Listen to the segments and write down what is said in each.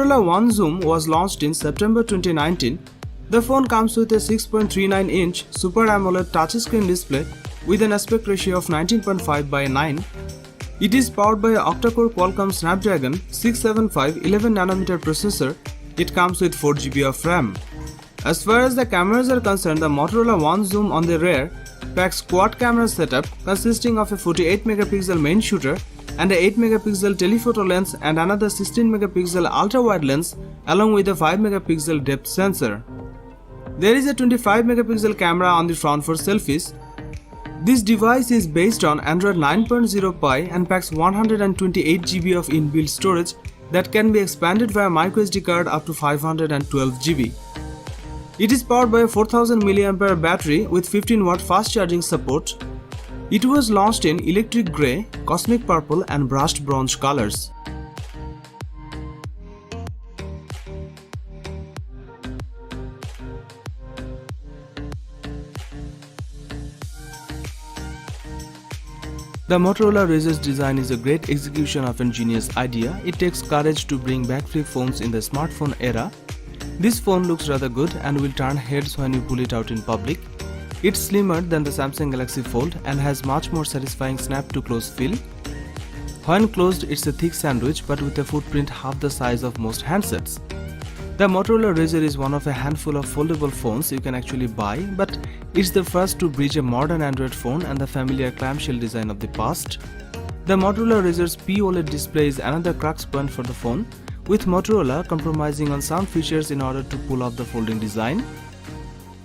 Motorola One Zoom was launched in September 2019. The phone comes with a 6.39-inch Super AMOLED touchscreen display with an aspect ratio of 19.5:9. It is powered by an octa-core Qualcomm Snapdragon 675 11nm processor. It comes with 4GB of RAM. As far as the cameras are concerned, the Motorola One Zoom on the rear packs quad camera setup consisting of a 48MP main shooter and a 8MP telephoto lens and another 16MP ultra-wide lens along with a 5MP depth sensor. There is a 25MP camera on the front for selfies. This device is based on Android 9.0 Pie and packs 128GB of inbuilt storage that can be expanded via microSD card up to 512GB. It is powered by a 4000mAh battery with 15W fast charging support. It was launched in electric grey, cosmic purple and brushed bronze colors. The Motorola Razr's design is a great execution of an genius idea. It takes courage to bring back flip phones in the smartphone era. This phone looks rather good and will turn heads when you pull it out in public. It's slimmer than the Samsung Galaxy Fold and has much more satisfying snap-to-close feel. When closed, it's a thick sandwich but with a footprint half the size of most handsets. The Motorola Razr is one of a handful of foldable phones you can actually buy, but it's the first to bridge a modern Android phone and the familiar clamshell design of the past. The Motorola Razr's POLED display is another crux point for the phone, with Motorola compromising on some features in order to pull off the folding design.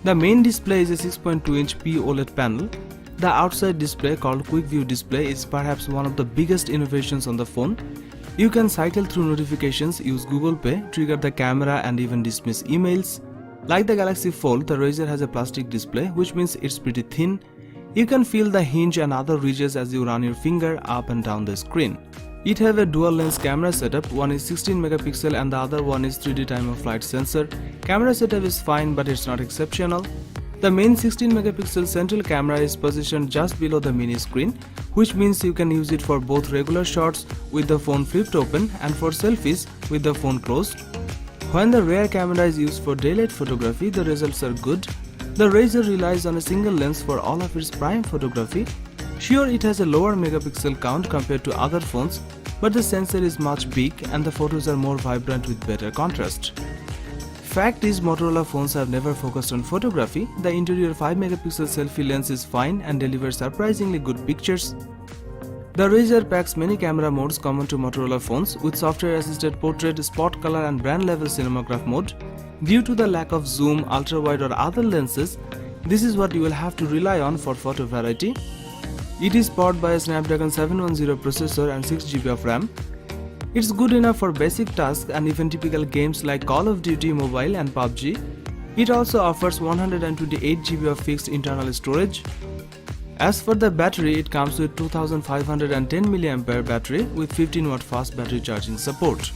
The main display is a 6.2-inch POLED panel. The outside display, called Quick View display, is perhaps one of the biggest innovations on the phone. You can cycle through notifications, use Google Pay, trigger the camera and even dismiss emails. Like the Galaxy Fold, the Razr has a plastic display, which means it's pretty thin. You can feel the hinge and other ridges as you run your finger up and down the screen. It has a dual lens camera setup, one is 16MP and the other one is 3D time of flight sensor. Camera setup is fine but it's not exceptional. The main 16MP central camera is positioned just below the mini screen, which means you can use it for both regular shots with the phone flipped open and for selfies with the phone closed. When the rear camera is used for daylight photography, the results are good. The Razr relies on a single lens for all of its prime photography. Sure, it has a lower megapixel count compared to other phones, but the sensor is much big and the photos are more vibrant with better contrast. Fact is, Motorola phones have never focused on photography. The interior 5MP selfie lens is fine and delivers surprisingly good pictures. The Razr packs many camera modes common to Motorola phones, with software-assisted portrait, spot color and brand-level cinematograph mode. Due to the lack of zoom, ultra-wide or other lenses, this is what you will have to rely on for photo variety. It is powered by a Snapdragon 710 processor and 6GB of RAM. It's good enough for basic tasks and even typical games like Call of Duty Mobile and PUBG. It also offers 128GB of fixed internal storage. As for the battery, it comes with 2510mAh battery with 15W fast battery charging support.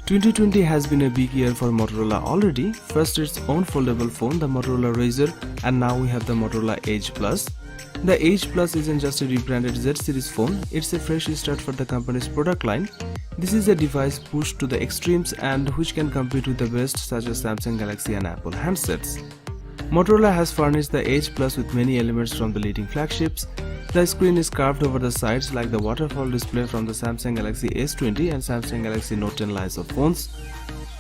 "2020 has been a big year for Motorola already. First its own foldable phone, the Motorola Razr, and now we have the Motorola Edge Plus. The Edge Plus isn't just a rebranded Z series phone, it's a fresh start for the company's product line. This is a device pushed to the extremes and which can compete with the best such as Samsung Galaxy and Apple handsets. Motorola has furnished the Edge Plus with many elements from the leading flagships. The screen is carved over the sides like the waterfall display from the Samsung Galaxy S20 and Samsung Galaxy Note 10 lines of phones.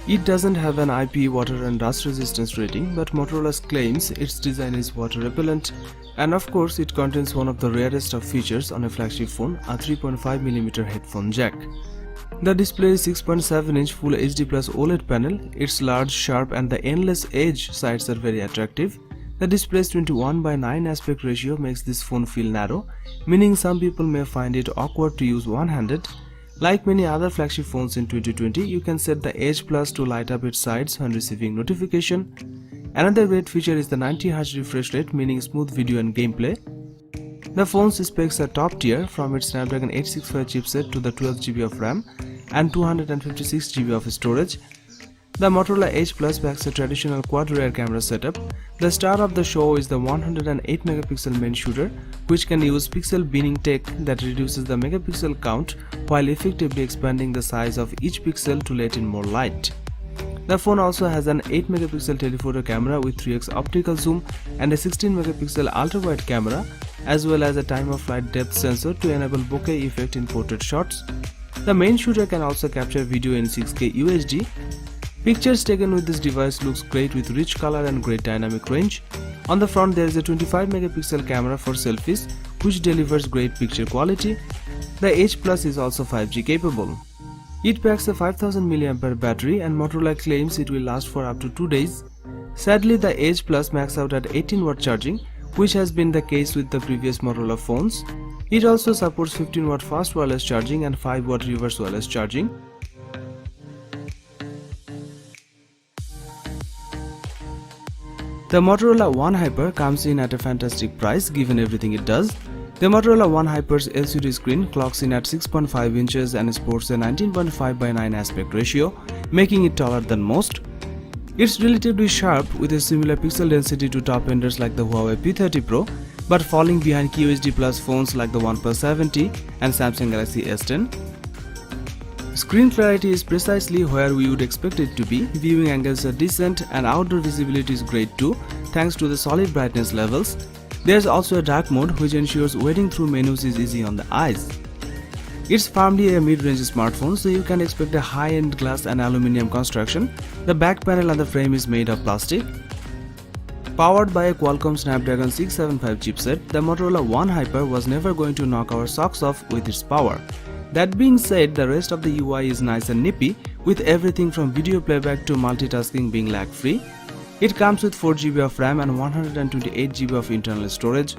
It doesn't have an IP, water and dust resistance rating, but Motorola claims its design is water repellent, and of course it contains one of the rarest of features on a flagship phone, a 3.5mm headphone jack. The display is 6.7-inch Full HD Plus OLED panel. Its large, sharp and the endless edge sides are very attractive. The display's 21:9 aspect ratio makes this phone feel narrow, meaning some people may find it awkward to use one-handed. Like many other flagship phones in 2020, you can set the Edge Plus to light up its sides when receiving notification. Another great feature is the 90Hz refresh rate, meaning smooth video and gameplay. The phone's specs are top tier, from its Snapdragon 865 chipset to the 12GB of RAM and 256GB of storage. The Motorola Edge Plus packs a traditional quad rear camera setup. The star of the show is the 108 megapixel main shooter, which can use pixel binning tech that reduces the megapixel count while effectively expanding the size of each pixel to let in more light. The phone also has an 8 megapixel telephoto camera with 3x optical zoom and a 16 megapixel ultra-wide camera, as well as a time of flight depth sensor to enable bokeh effect in portrait shots. The main shooter can also capture video in 6K UHD. Pictures taken with this device looks great with rich color and great dynamic range. On the front there is a 25 megapixel camera for selfies, which delivers great picture quality. The Edge Plus is also 5G capable. It packs a 5000 mAh battery and Motorola claims it will last for up to 2 days. Sadly, the Edge Plus maxes out at 18 watt charging, which has been the case with the previous Motorola phones. It also supports 15 watt fast wireless charging and 5 watt reverse wireless charging. The Motorola One Hyper comes in at a fantastic price given everything it does. The Motorola One Hyper's LCD screen clocks in at 6.5 inches and sports a 19.5:9 aspect ratio, making it taller than most. It's relatively sharp with a similar pixel density to top-enders like the Huawei P30 Pro, but falling behind QHD Plus phones like the OnePlus 7T and Samsung Galaxy S10. Screen clarity is precisely where we would expect it to be, viewing angles are decent and outdoor visibility is great too, thanks to the solid brightness levels. There's also a dark mode which ensures wading through menus is easy on the eyes. It's firmly a mid-range smartphone, so you can expect a high-end glass and aluminium construction. The back panel and the frame is made of plastic. Powered by a Qualcomm Snapdragon 675 chipset, the Motorola One Hyper was never going to knock our socks off with its power. That being said, the rest of the UI is nice and nippy, with everything from video playback to multitasking being lag-free. It comes with 4GB of RAM and 128GB of internal storage.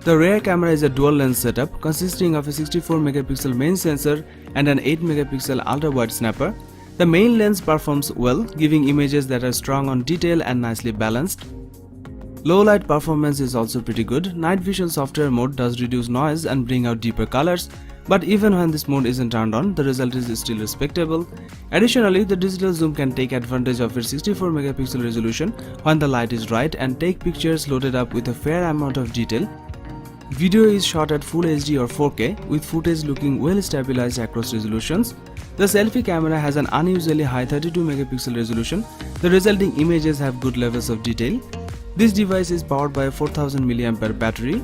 The rear camera is a dual lens setup consisting of a 64 megapixel main sensor and an 8 megapixel ultra-wide snapper. The main lens performs well, giving images that are strong on detail and nicely balanced. Low light performance is also pretty good. Night vision software mode does reduce noise and bring out deeper colors, but even when this mode isn't turned on, the result is still respectable. Additionally, the digital zoom can take advantage of its 64 megapixel resolution when the light is right and take pictures loaded up with a fair amount of detail. Video is shot at Full HD or 4K, with footage looking well stabilized across resolutions. The selfie camera has an unusually high 32 megapixel resolution. The resulting images have good levels of detail. This device is powered by a 4000 mAh battery.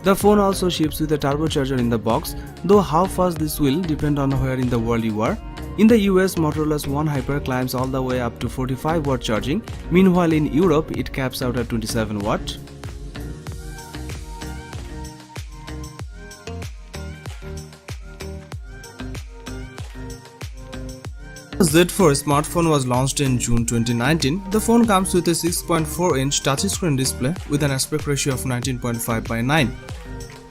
The phone also ships with a turbocharger in the box, though how fast this will depend on where in the world you are. In the US, Motorola's One Hyper climbs all the way up to 45 watt charging. Meanwhile, in Europe, it caps out at 27 watt. The Z4 smartphone was launched in June 2019. The phone comes with a 6.4-inch touchscreen display with an aspect ratio of 19.5:9.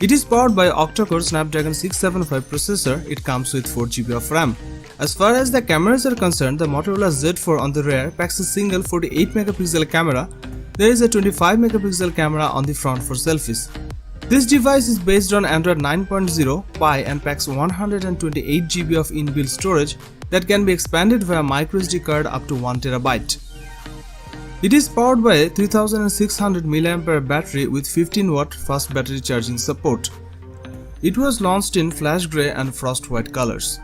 It is powered by octa-core Snapdragon 675 processor. It comes with 4GB of RAM. As far as the cameras are concerned, the Motorola Z4 on the rear packs a single 48 megapixel camera. There is a 25 megapixel camera on the front for selfies. This device is based on Android 9.0 Pie and packs 128GB of inbuilt storage that can be expanded via microSD card up to 1TB. It is powered by a 3600 mAh battery with 15 watt fast battery charging support. It was launched in flash grey and frost white colors.